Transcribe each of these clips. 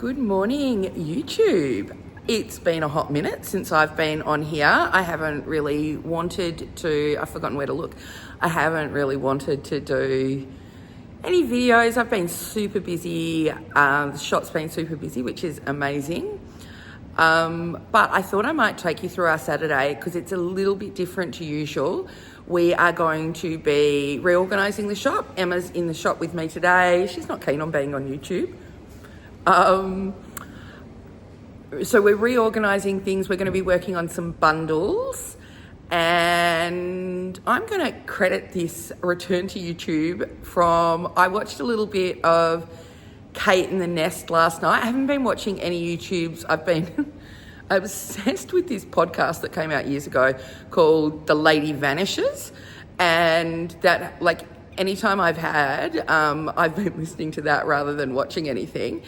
Good morning, YouTube. It's been a hot minute since I've been on here. I haven't really wanted to, I've forgotten where to look. I haven't really wanted to do any videos. I've been super busy. The shop's been super busy, which is amazing. But I thought I might take you through our Saturday because it's a little bit different to usual. We are going to be reorganising the shop. Emma's in the shop with me today. She's not keen on being on YouTube. So we're reorganising things. We're going to be working on some bundles, and I'm going to credit this return to YouTube from, I watched a little bit of Kate and the Nest last night. I haven't been watching any YouTubes. I've been obsessed with this podcast that came out years ago called The Lady Vanishes, and that, like, anytime I've had, I've been listening to that rather than watching anything.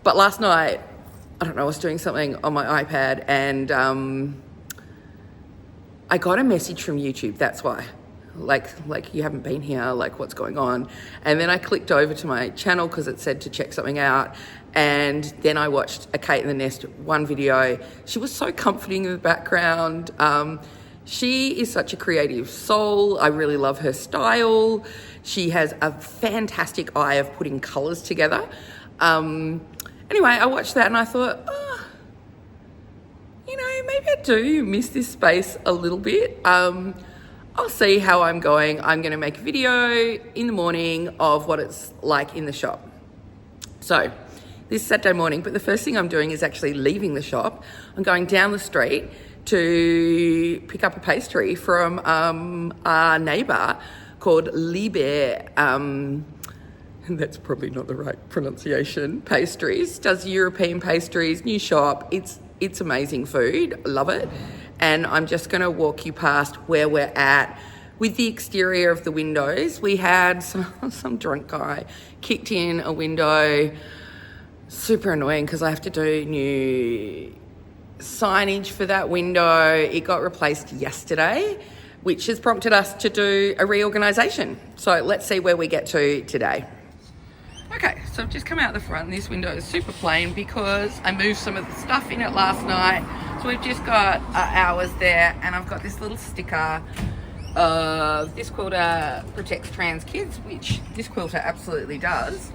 But last night, I don't know, I was doing something on my iPad and I got a message from YouTube. That's why. Like you haven't been here, like what's going on? And then I clicked over to my channel because it said to check something out. And then I watched a Kate and the Nest one video. She was so comforting in the background. She is such a creative soul. I really love her style. She has a fantastic eye of putting colours together. Anyway, I watched that and I thought, maybe I do miss this space a little bit. I'll see how I'm going. I'm going to make a video in the morning of what it's like in the shop. So this Saturday morning, but the first thing I'm doing is actually leaving the shop. I'm going down the street to pick up a pastry from our neighbour called Liebe. That's probably not the right pronunciation. Pastries, does European pastries, new shop. It's amazing food, love it. And I'm just going to walk you past where we're at with the exterior of the windows. We had some drunk guy kicked in a window. Super annoying because I have to do new signage for that window. It got replaced yesterday, which has prompted us to do a reorganisation. So let's see where we get to today. Okay, so I've just come out the front. This window is super plain because I moved some of the stuff in it last night. So we've just got hours there, and I've got this little sticker of this quilter protects trans kids, which this quilter absolutely does.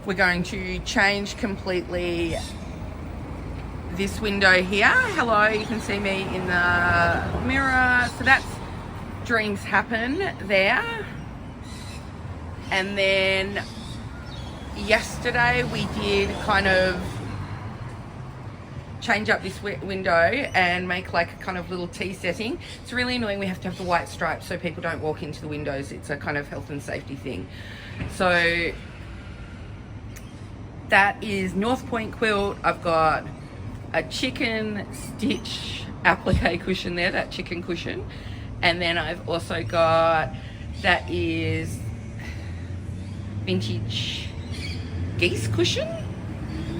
We're going to change completely this window here. Hello, you can see me in the mirror. So that's Dreams Happen there. And then yesterday we did kind of change up this window and make like a kind of little tea setting. It's really annoying we have to have the white stripes so people don't walk into the windows. It's a kind of health and safety thing. So that is North Point quilt. I've got a chicken stitch applique cushion there, that chicken cushion. And then I've also got, that is vintage geese cushion?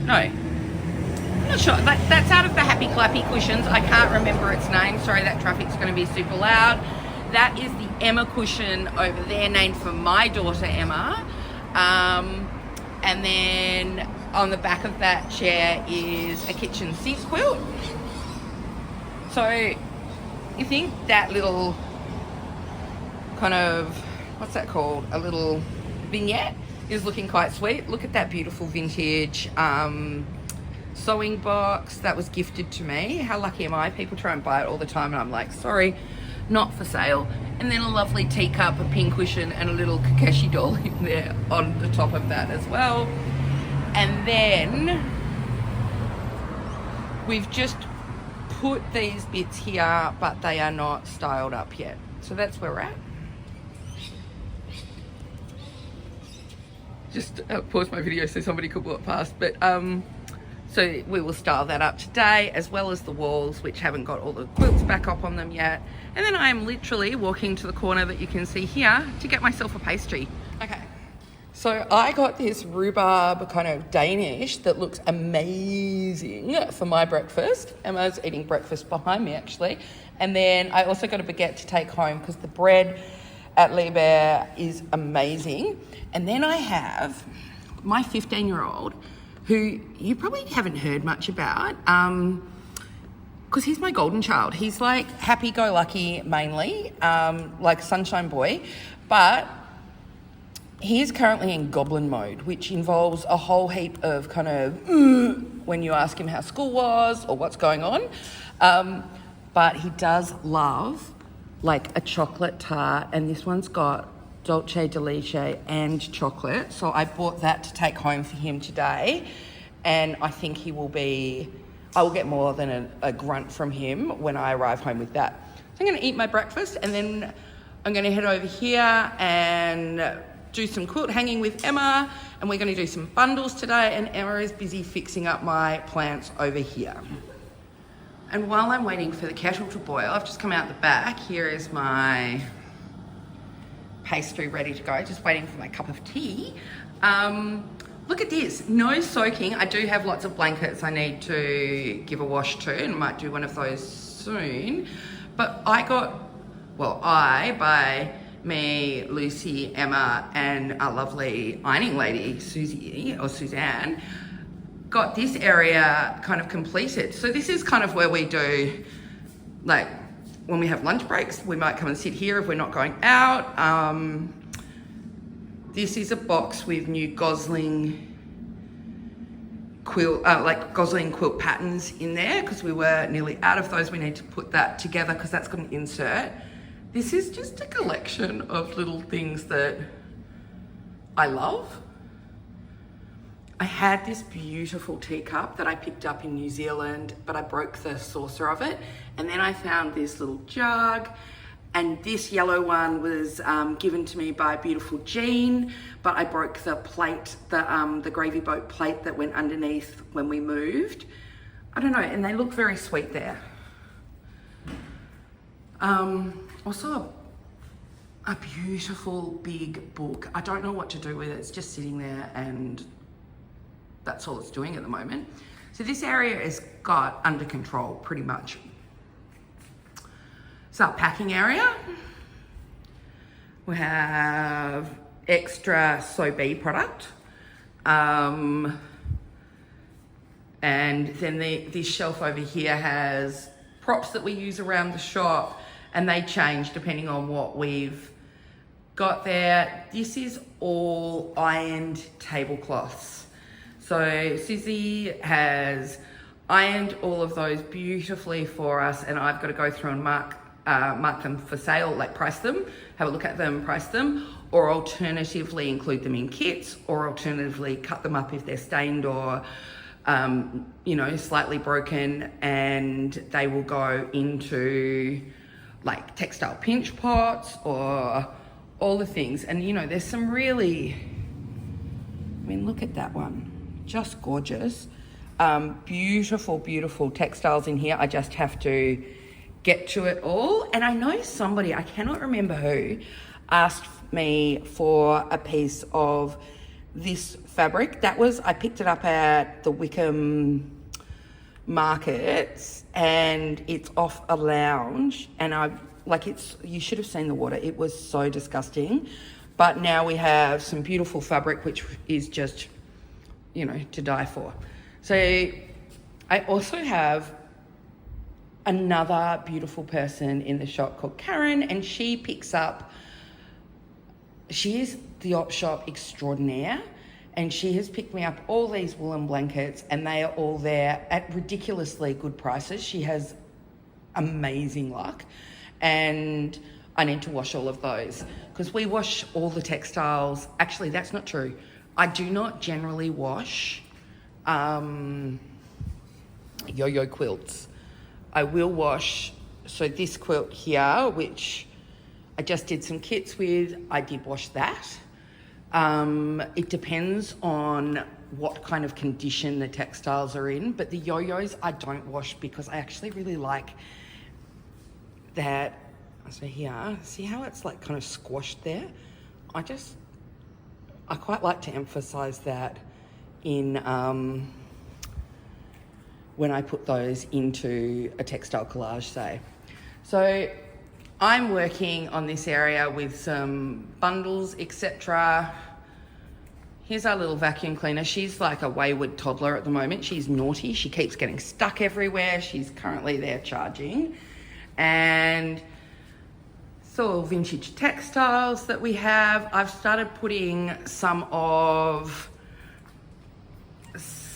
No, I'm not sure. That's out of the Happy Clappy cushions. I can't remember its name. Sorry, that traffic's going to be super loud. That is the Emma cushion over there, named for my daughter Emma. And then on the back of that chair is a kitchen sink quilt. So you think that little kind of, what's that called? A little vignette is looking quite sweet. Look at that beautiful vintage sewing box that was gifted to me. How lucky am I? People try and buy it all the time and I'm like, sorry, not for sale. And then a lovely teacup, a pin cushion, and a little Kakeshi doll in there on the top of that as well. And then we've just put these bits here, but they are not styled up yet. So that's where we're at. Just pause my video so somebody could walk past. But so we will style that up today, as well as the walls, which haven't got all the quilts back up on them yet. And then I am literally walking to the corner that you can see here to get myself a pastry. Okay, so I got this rhubarb kind of Danish that looks amazing for my breakfast. Emma's eating breakfast behind me actually. And then I also got a baguette to take home because the bread at Lee Bear is amazing. And then I have my 15-year-old, who you probably haven't heard much about, because he's my golden child. He's like happy-go-lucky mainly, like sunshine boy, but he is currently in goblin mode, which involves a whole heap of kind of when you ask him how school was or what's going on. But he does love like a chocolate tart, and this one's got dolce de leche and chocolate. So I bought that to take home for him today, and I think I will get more than a grunt from him when I arrive home with that. So I'm going to eat my breakfast, and then I'm going to head over here and do some quilt hanging with Emma, and we're going to do some bundles today, and Emma is busy fixing up my plants over here. And while I'm waiting for the kettle to boil, I've just come out the back. Here is my pastry ready to go, just waiting for my cup of tea. Look at this, no soaking. I do have lots of blankets I need to give a wash to, and I might do one of those soon. But by me, Lucy, Emma, and our lovely ironing lady, Susie, or Suzanne, got this area kind of completed. So this is kind of where we do, like, when we have lunch breaks, we might come and sit here if we're not going out. This is a box with new Gosling quilt, Gosling quilt patterns in there, because we were nearly out of those. We need to put that together because that's got an insert. This is just a collection of little things that I love. I had this beautiful teacup that I picked up in New Zealand, but I broke the saucer of it. And then I found this little jug, and this yellow one was given to me by beautiful Jean, but I broke the plate, the gravy boat plate that went underneath when we moved. I don't know, and they look very sweet there. Also a beautiful big book. I don't know what to do with it. It's just sitting there, and that's all it's doing at the moment. So this area is got under control pretty much. So our packing area, we have extra Sew Be product, and then this shelf over here has props that we use around the shop, and they change depending on what we've got there. This is all ironed tablecloths. So Susie has ironed all of those beautifully for us, and I've got to go through and mark them for sale, like price them, have a look at them, price them, or alternatively include them in kits, or alternatively cut them up if they're stained or slightly broken, and they will go into like textile pinch pots or all the things. And there's some really, look at that one. Just gorgeous. Beautiful textiles in here. I just have to get to it all. And I know somebody, I cannot remember who, asked me for a piece of this fabric. I picked it up at the Wickham markets, and it's off a lounge, and you should have seen the water. It was so disgusting. But now we have some beautiful fabric, which is just to die for. So I also have another beautiful person in the shop called Karen, and she is the op shop extraordinaire, and she has picked me up all these woolen blankets, and they are all there at ridiculously good prices. She has amazing luck, and I need to wash all of those because we wash all the textiles. Actually, that's not true. I do not generally wash yo-yo quilts. I will wash, so this quilt here, which I just did some kits with, I did wash that. It depends on what kind of condition the textiles are in, but the yo-yos I don't wash because I actually really like that. So here, see how it's like kind of squashed there? I quite like to emphasize that in when I put those into a textile collage, say. So I'm working on this area with some bundles, etc. Here's our little vacuum cleaner. She's like a wayward toddler at the moment. She's naughty. She keeps getting stuck everywhere. She's currently there charging. And so vintage textiles that we have. I've started putting some of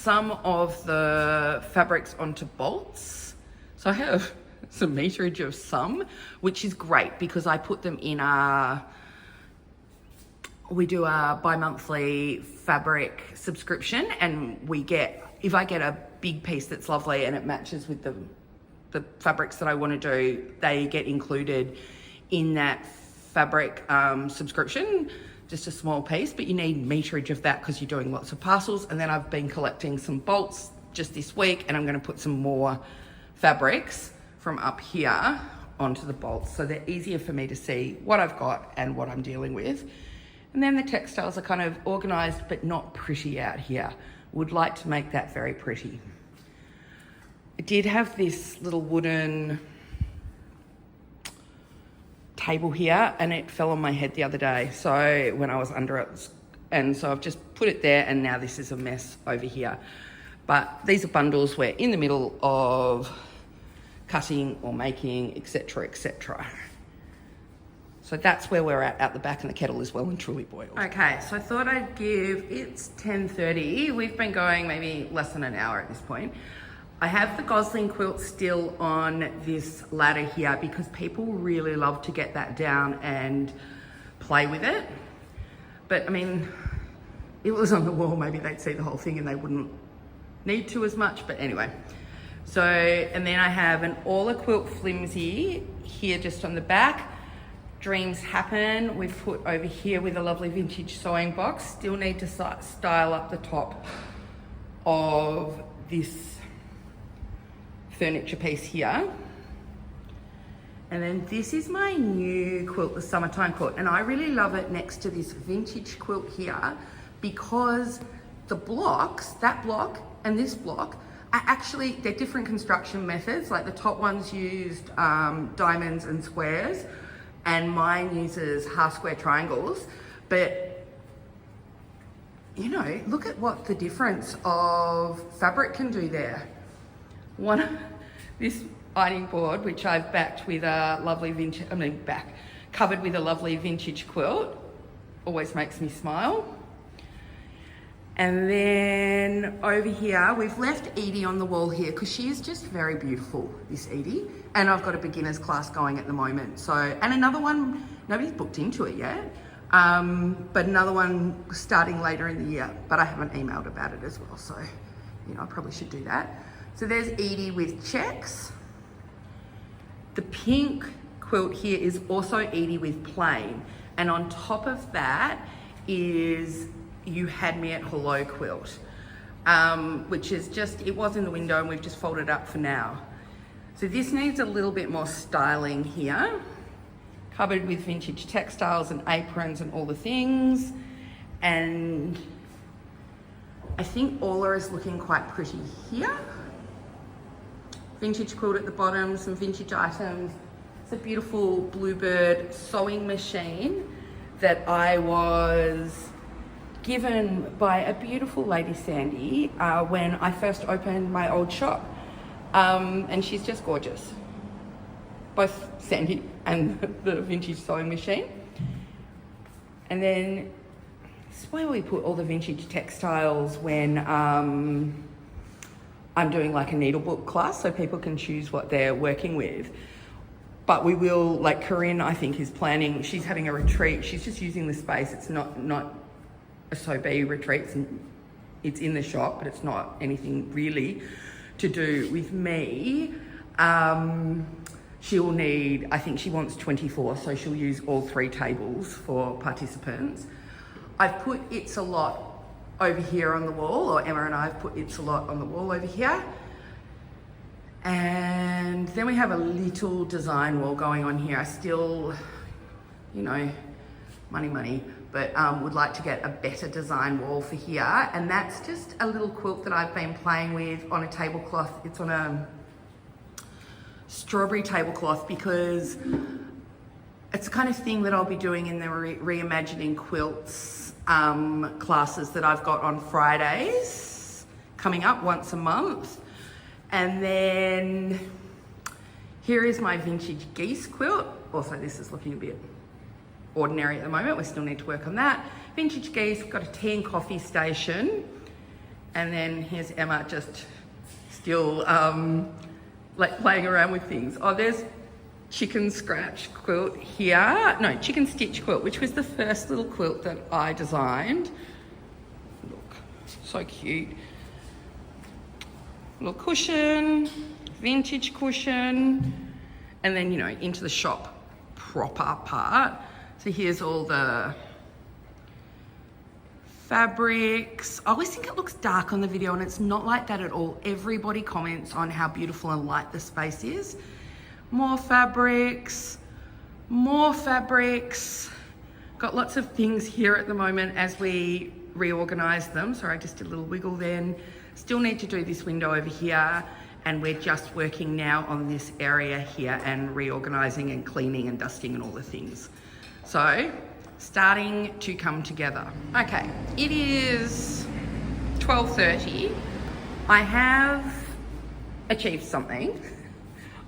the fabrics onto bolts. So I have some meterage of some, which is great because I put them in we do a bi-monthly fabric subscription, and if I get a big piece that's lovely and it matches with the fabrics that I want to do, they get included in that fabric subscription, just a small piece, but you need meterage of that because you're doing lots of parcels. And then I've been collecting some bolts just this week, and I'm going to put some more fabrics from up here onto the bolts so they're easier for me to see what I've got and what I'm dealing with. And then the textiles are kind of organized but not pretty out here. Would like to make that very pretty. I did have this little wooden table here and it fell on my head the other day, so when I was under it, and so I've just put it there, and now this is a mess over here. But these are bundles we're in the middle of cutting or making, etc, etc. So that's where we're at the back, and the kettle is well and truly boiled. Okay, so I thought I'd it's 10:30. We've been going maybe less than an hour at this point. I have the Gosling quilt still on this ladder here because people really love to get that down and play with it. But I mean, if it was on the wall, maybe they'd see the whole thing and they wouldn't need to as much, but anyway. So, and then I have an Orla quilt flimsy here just on the back. Dreams Happen, we've put over here with a lovely vintage sewing box. Still need to style up the top of this furniture piece here. And then this is my new quilt, the Summertime Quilt, and I really love it next to this vintage quilt here because the blocks, that block and this block, are actually, they're different construction methods. Like the top ones used diamonds and squares, and mine uses half square triangles. But you know, look at what the difference of fabric can do there. This ironing board, which I've backed with a lovely covered with a lovely vintage quilt, always makes me smile. And then over here, we've left Edie on the wall here because she is just very beautiful, this Edie. And I've got a beginner's class going at the moment. So, and another one, nobody's booked into it yet, but another one starting later in the year, but I haven't emailed about it as well. So, you know, I probably should do that. So there's Edie with checks. The pink quilt here is also Edie with plain. And on top of that is You Had Me at Hello quilt, which is just, it was in the window and we've just folded it up for now. So this needs a little bit more styling here. Covered with vintage textiles and aprons and all the things. And I think Orla is looking quite pretty here. Vintage quilt at the bottom, some vintage items. It's a beautiful Bluebird sewing machine that I was given by a beautiful lady, Sandy, when I first opened my old shop. And she's just gorgeous. Both Sandy and the vintage sewing machine. And then this is where we put all the vintage textiles when I'm doing like a needlebook class, so people can choose what they're working with. But we will, like Corinne, I think, is planning, she's having a retreat. She's just using the space. It's not a SOB retreat. It's in the shop, but it's not anything really to do with me. She'll need, I think she wants 24, so she'll use all 3 tables for participants. I've put It's a Lot over here on the wall, or Emma and I have put It's a Lot on the wall over here. And then we have a little design wall going on here. I still, you know, money, but would like to get a better design wall for here. And that's just a little quilt that I've been playing with on a tablecloth. It's on a strawberry tablecloth because it's the kind of thing that I'll be doing in the reimagining quilts classes that I've got on Fridays, coming up once a month. And then here is my vintage geese quilt. Also, this is looking a bit ordinary at the moment. We still need to work on that. Vintage geese, we've got a tea and coffee station. And then here's Emma just still like playing around with things. Oh, there's chicken scratch quilt here. No, chicken stitch quilt, which was the first little quilt that I designed. Look, so cute. Little cushion, vintage cushion, and then, you know, into the shop proper part. So here's all the fabrics. I always think it looks dark on the video, and it's not like that at all. Everybody comments on how beautiful and light the space is. More fabrics, more fabrics. Got lots of things here at the moment as we reorganize them. Sorry, I just did a little wiggle then. Still need to do this window over here, and we're just working now on this area here and reorganizing and cleaning and dusting and all the things. So, starting to come together. Okay, it is 12:30. I have achieved something.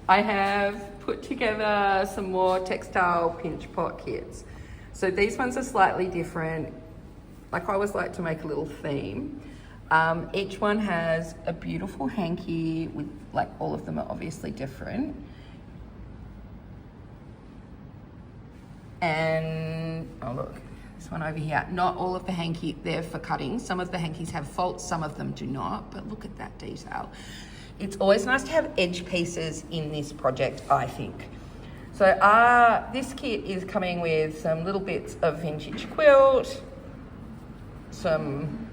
I have put together some more Textile Pinch Pot kits. So these ones are slightly different. Like, I always like to make a little theme. Each one has a beautiful hanky with, like, all of them are obviously different. And, oh look, this one over here. Not all of the hanky, they're for cutting. Some of the hankies have faults, some of them do not, but look at that detail. It's always nice to have edge pieces in this project, I think. So this kit is coming with some little bits of vintage quilt, some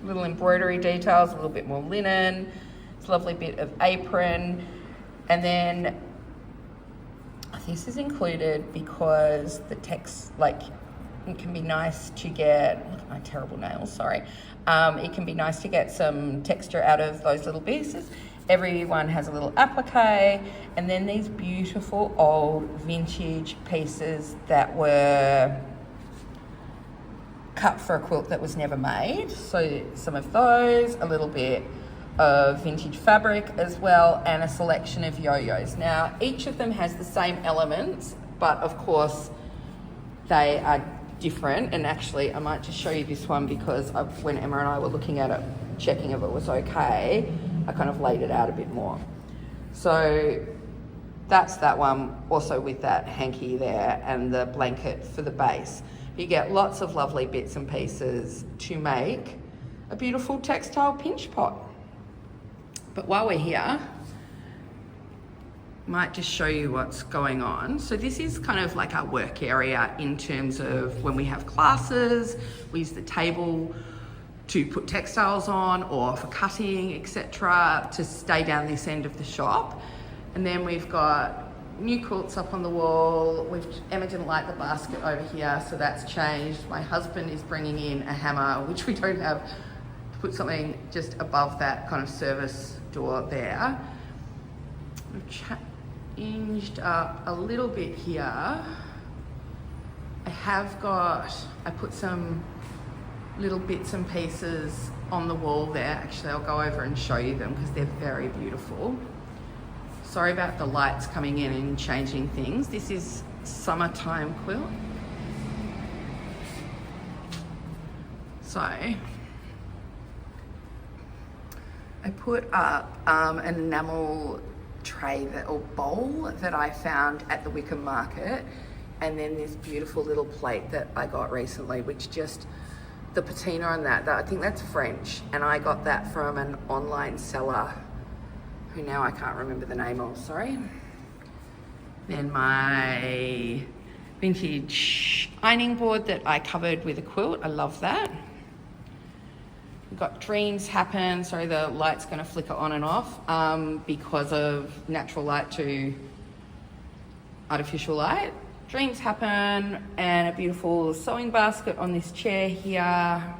little embroidery details, a little bit more linen, it's a lovely bit of apron, and then this is included because the text, like, it can be nice to get, look at my terrible nails, sorry. It can be nice to get some texture out of those little pieces. Everyone has a little applique, and then these beautiful old vintage pieces that were cut for a quilt that was never made. So some of those, a little bit of vintage fabric as well, and a selection of yo-yos. Now, each of them has the same elements, but of course they are different. And actually, I might just show you this one because when Emma and I were looking at it, checking if it was okay, I kind of laid it out a bit more. So that's that one, also with that hanky there and the blanket for the base. You get lots of lovely bits and pieces to make a beautiful textile pinch pot. But while we're here, might just show you what's going on. So this is kind of like our work area in terms of when we have classes, we use the table to put textiles on or for cutting, etc., to stay down this end of the shop. And then we've got new quilts up on the wall. Emma didn't like the basket over here, so that's changed. My husband is bringing in a hammer, which we don't have, to put something just above that kind of service door there. We've changed up a little bit here. I put some little bits and pieces on the wall there. Actually, I'll go over and show you them because they're very beautiful. Sorry about the lights coming in and changing things. This is Summertime Quilt. So I put up an enamel tray or bowl that I found at the Wickham Market, and then this beautiful little plate that I got recently, which just, the patina on that, I think that's French, and I got that from an online seller who now I can't remember the name of, sorry. Then my vintage ironing board that I covered with a quilt, I love that. We've got Dreams Happen, sorry the light's gonna flicker on and off because of natural light to artificial light. Dreams Happen, and a beautiful sewing basket on this chair here.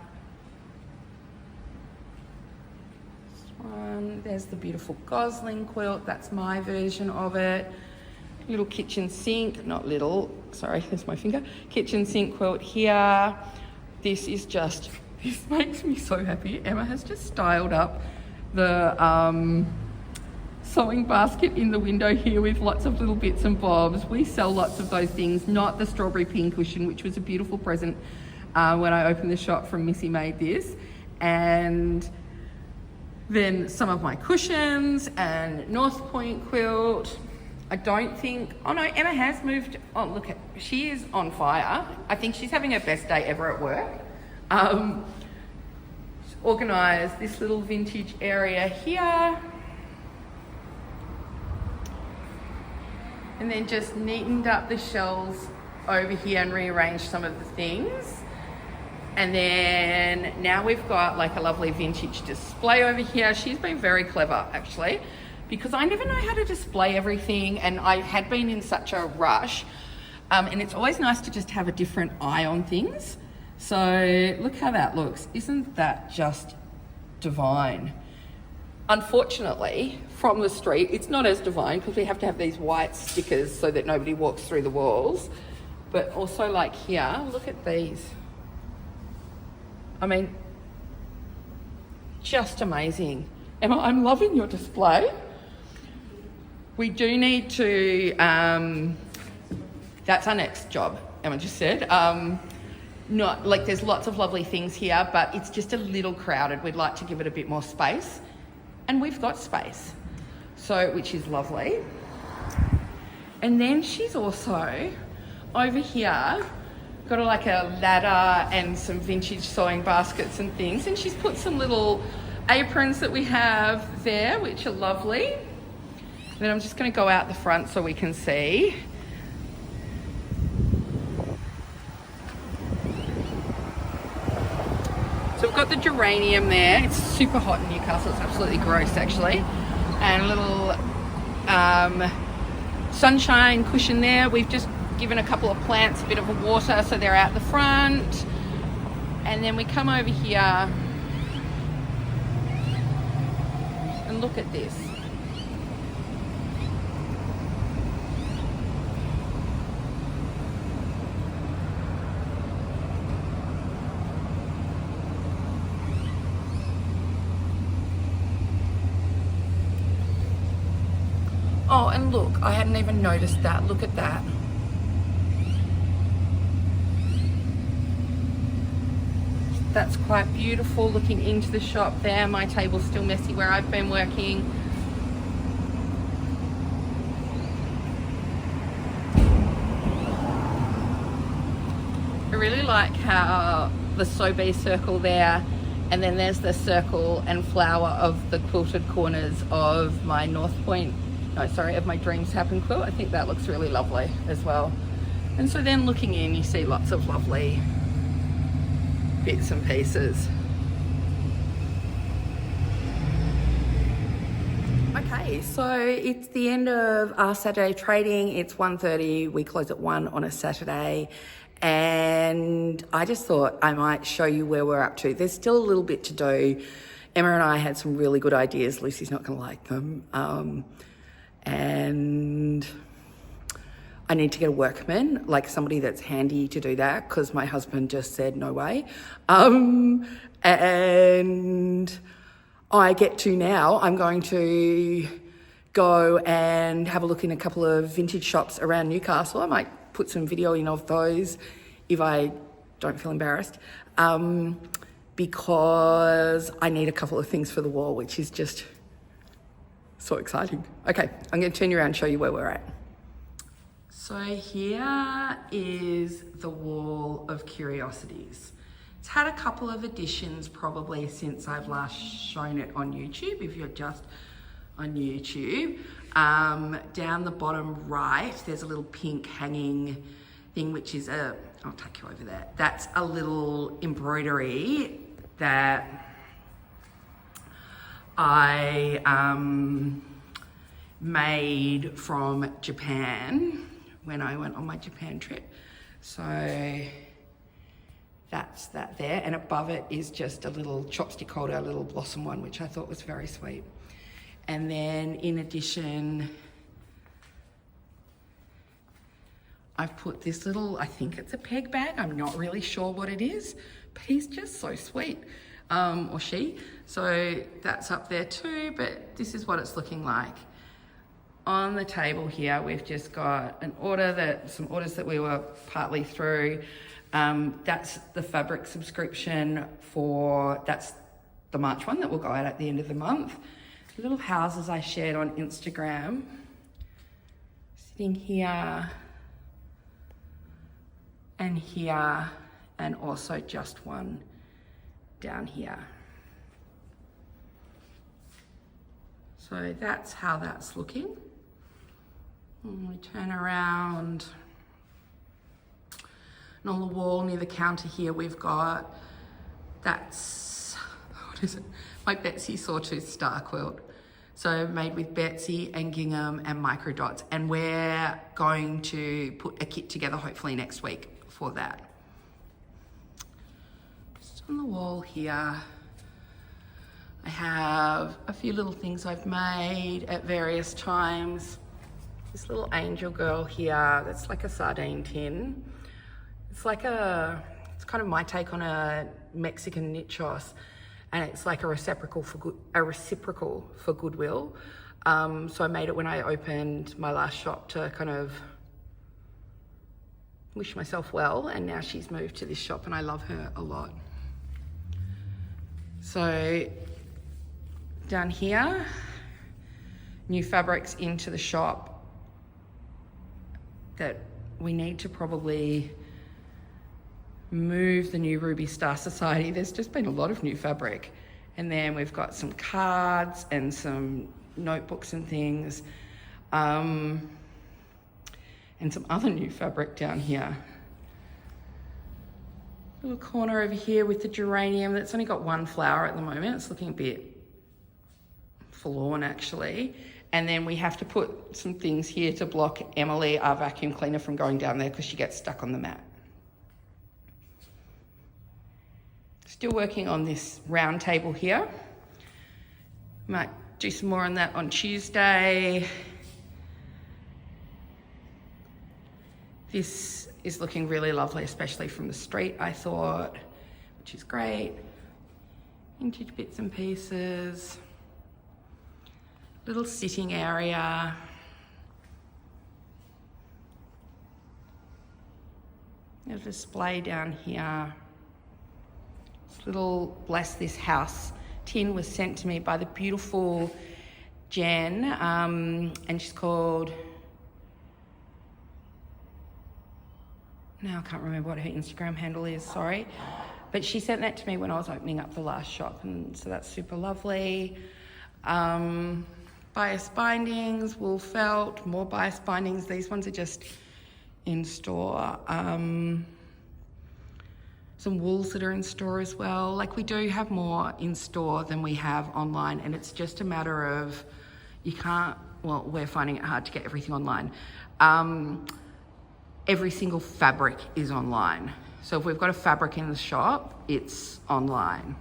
This one, there's the beautiful Gosling quilt, that's my version of it. little kitchen sink, not little, sorry, there's my finger. Kitchen sink quilt here. This is just, this makes me so happy. Emma has just styled up the sewing basket in the window here with lots of little bits and bobs. We sell lots of those things, not the strawberry pin cushion, which was a beautiful present when I opened the shop from Missy Made This. And then some of my cushions and North Point quilt. I don't think, oh no, Emma has moved, oh look, she is on fire. I think she's having her best day ever at work. She's organised this little vintage area here. And then just neatened up the shelves over here and rearranged some of the things. And then now we've got like a lovely vintage display over here. She's been very clever actually, because I never know how to display everything, and I had been in such a rush. And it's always nice to just have a different eye on things. So look how that looks. Isn't that just divine? Unfortunately, from the street, it's not as divine because we have to have these white stickers so that nobody walks through the walls. But also like here, look at these. I mean, just amazing. Emma, I'm loving your display. We do need to, that's our next job, Emma just said. Not like there's lots of lovely things here, but it's just a little crowded. We'd like to give it a bit more space. And we've got space, so which is lovely. And then she's also over here got like a ladder and some vintage sewing baskets and things, and she's put some little aprons that we have there, which are lovely. And then I'm just going to go out the front so we can see. So we've got the geranium there. It's super hot in Newcastle. It's absolutely gross actually. And a little sunshine cushion there. We've just given a couple of plants a bit of a water so they're out the front. And then we come over here and look at this. Oh, and look, I hadn't even noticed that. Look at that. That's quite beautiful looking into the shop there. My table's still messy where I've been working. I really like how the Sew Bee circle there, and then there's the circle and flower of the quilted corners of my of my Dreams Happen quilt. I think that looks really lovely as well. And so then looking in, you see lots of lovely bits and pieces. Okay, so it's the end of our Saturday trading. It's 1:30, we close at 1 on a Saturday. And I just thought I might show you where we're up to. There's still a little bit to do. Emma and I had some really good ideas. Lucy's not gonna like them. And I need to get a workman, like somebody that's handy to do that, because my husband just said no way. And I get to now, I'm going to go and have a look in a couple of vintage shops around Newcastle. I might put some video in of those if I don't feel embarrassed, because I need a couple of things for the wall, which is just so exciting. Okay, I'm going to turn you around and show you where we're at. So here is the wall of curiosities. It's had a couple of additions probably since I've last shown it on YouTube, if you're just on YouTube. Down the bottom right, there's a little pink hanging thing, which is I'll take you over there. That's a little embroidery that I made from Japan when I went on my Japan trip. So that's that there, and above it is just a little chopstick holder, a little blossom one, which I thought was very sweet. And then in addition, I've put this little, I think it's a peg bag, I'm not really sure what it is, but he's just so sweet, or she. So that's up there too, but this is what it's looking like. On the table here, we've just got some orders that we were partly through. That's the fabric subscription that's the March one that will go out at the end of the month. The little houses I shared on Instagram, sitting here and here, and also just one down here. So that's how that's looking. And we turn around, and on the wall near the counter here, we've got, what is it? My Betsy Sawtooth Star Quilt. So made with Betsy and gingham and micro dots. And we're going to put a kit together hopefully next week for that. Just on the wall here, I have a few little things I've made at various times. This little angel girl here, that's like a sardine tin. It's kind of my take on a Mexican nichos, and it's like a reciprocal for goodwill. So I made it when I opened my last shop to kind of wish myself well, and now she's moved to this shop and I love her a lot. So down here, new fabrics into the shop that we need to probably move the new Ruby Star Society. There's just been a lot of new fabric. And then we've got some cards and some notebooks and things. And some other new fabric down here. Little corner over here with the geranium that's only got one flower at the moment. It's looking a bit forlorn actually. And then we have to put some things here to block Emily, our vacuum cleaner, from going down there because she gets stuck on the mat. Still working on this round table here. Might do some more on that on Tuesday. This is looking really lovely, especially from the street, I thought, which is great. Vintage bits and pieces. Little sitting area. A display down here. This little Bless This House tin was sent to me by the beautiful Jen, and she's called, now I can't remember what her Instagram handle is, sorry. But she sent that to me when I was opening up the last shop, and so that's super lovely. Bias bindings, wool felt, more bias bindings. These ones are just in store. Some wools that are in store as well. Like, we do have more in store than we have online, and it's just a matter of, we're finding it hard to get everything online. Every single fabric is online. So if we've got a fabric in the shop, it's online.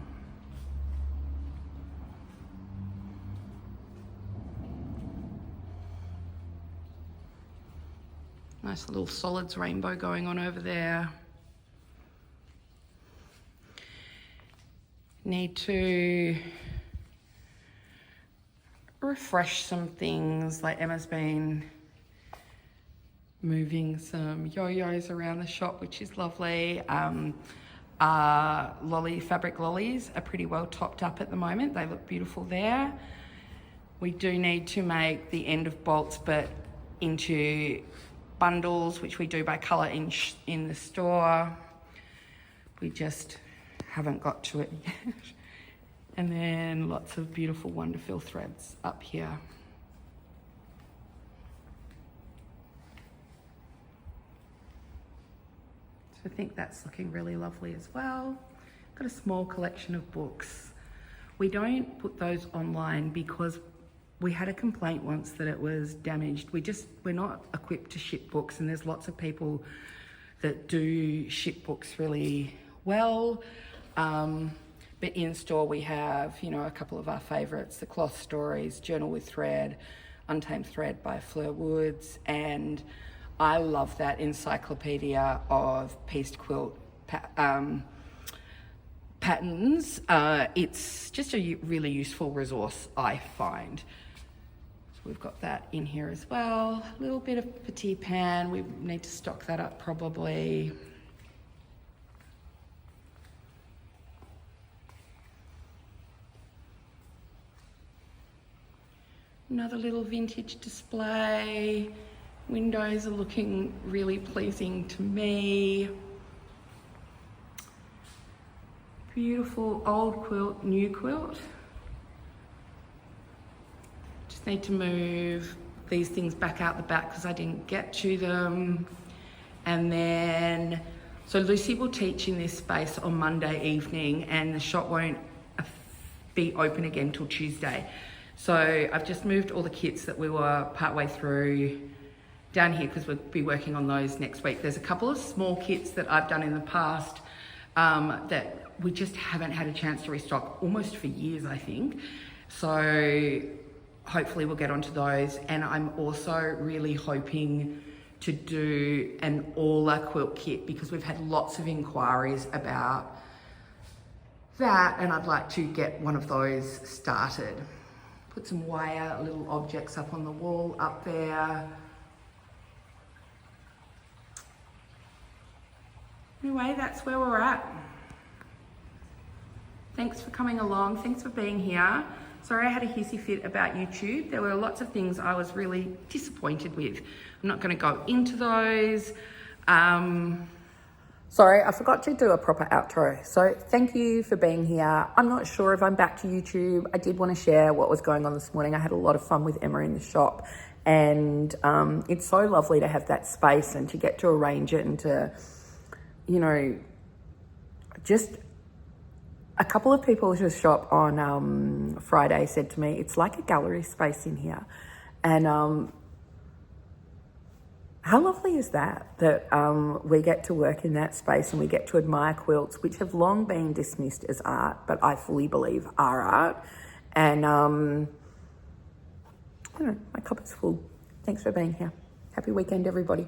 Nice little solids rainbow going on over there. Need to refresh some things, like Emma's been moving some yo-yos around the shop, which is lovely. Fabric lollies are pretty well topped up at the moment. They look beautiful there. We do need to make the end of bolts, but into bundles, which we do by colour in the store. We just haven't got to it yet. And then lots of beautiful Wonderful threads up here. So I think that's looking really lovely as well. Got a small collection of books. We don't put those online because we had a complaint once that it was damaged. We're not equipped to ship books, and there's lots of people that do ship books really well. But in store we have, a couple of our favourites, The Cloth Stories, Journal with Thread, Untamed Thread by Fleur Woods, and I love that encyclopedia of pieced quilt patterns. It's just a really useful resource, I find. So we've got that in here as well. A little bit of petite pan. We need to stock that up probably. Another little vintage display. Windows are looking really pleasing to me. Beautiful old quilt, new quilt. Just need to move these things back out the back because I didn't get to them. And then, so Lucy will teach in this space on Monday evening and the shop won't be open again till Tuesday. So I've just moved all the kits that we were partway through down here because we'll be working on those next week. There's a couple of small kits that I've done in the past that we just haven't had a chance to restock almost for years, I think. So hopefully we'll get onto those. And I'm also really hoping to do an Aula quilt kit because we've had lots of inquiries about that and I'd like to get one of those started. Put some wire little objects up on the wall up there. Anyway, that's where we're at. Thanks for coming along. Thanks for being here. Sorry I had a hissy fit about YouTube. There were lots of things I was really disappointed with. I'm not going to go into those. Sorry, I forgot to do a proper outro. So thank you for being here. I'm not sure if I'm back to YouTube. I did want to share what was going on this morning. I had a lot of fun with Emma in the shop and it's so lovely to have that space and to get to arrange it and to, you know, just a couple of people at the shop on Friday said to me, it's like a gallery space in here. And how lovely is that we get to work in that space and we get to admire quilts, which have long been dismissed as art, but I fully believe are art. And, I don't know, my cup is full. Thanks for being here. Happy weekend, everybody.